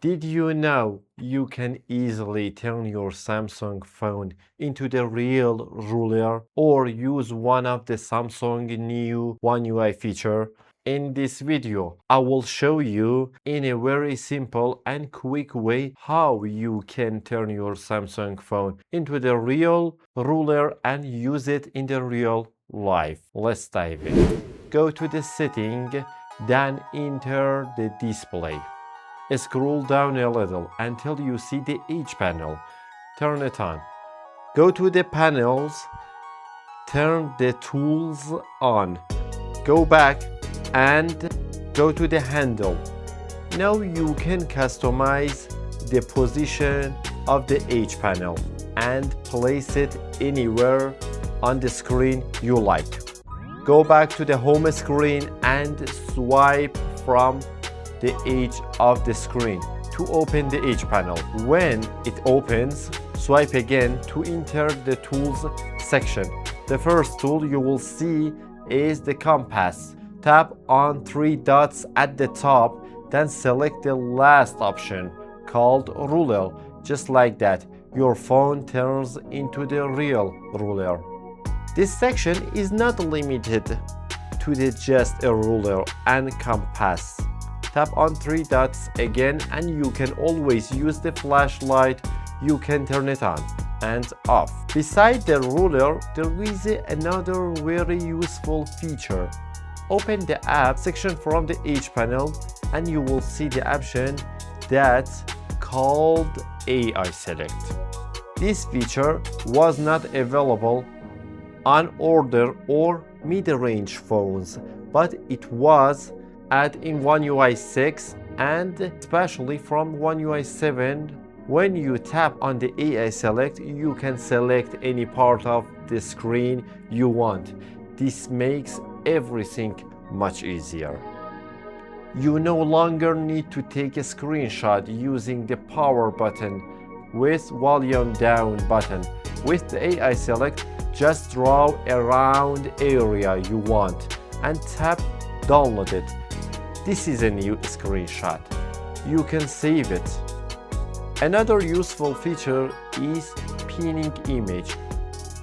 Did you know you can easily turn your Samsung phone into the real ruler or use one of the Samsung new One UI feature? In this video, I will show you in a very simple and quick way how you can turn your Samsung phone into the real ruler and use it in the real life. Let's dive in. Go to the setting, then enter the display. Scroll down a little until you see the H panel. Turn it on. Go to the panels, turn the tools on. Go back and go to the handle. Now you can customize the position of the H panel and place it anywhere on the screen you like. Go back to the home screen and swipe from the edge of the screen to open the H panel. When it opens, swipe again to enter the tools section. The first tool you will see is the compass. Tap on three dots at the top, then select the last option called ruler. Just like that, your phone turns into the real ruler. This section is not limited to just a ruler and compass. Tap on three dots again and you can always use the flashlight. You can turn it on and off. Beside the ruler, there is another very useful feature. Open the app section from the H panel and you will see the option that's called AI Select. This feature was not available on older or mid-range phones, but it was added in One UI 6 and especially from One UI 7. When you tap on the AI Select, you can select any part of the screen you want. This makes everything much easier. You no longer need to take a screenshot using the power button with volume down button. With the AI Select, just draw a round area you want and tap download it. This is a new screenshot. You can save it. Another useful feature is pinning image.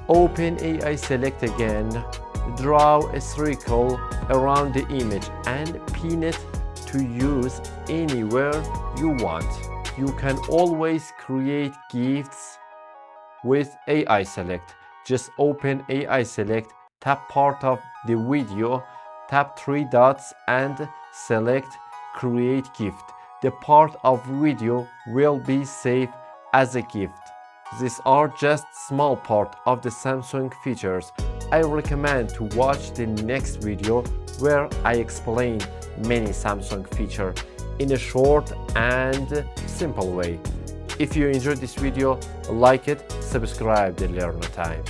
Open AI Select again, draw a circle around the image and pin it to use anywhere you want. You can always create GIFs with AI Select. Just open AI Select, tap part of the video, tap three dots and select Create Gift. The part of video will be saved as a gift. These are just small part of the Samsung features. I recommend to watch the next video where I explain many Samsung features in a short and simple way. If you enjoyed this video, like it, subscribe to Learn Time.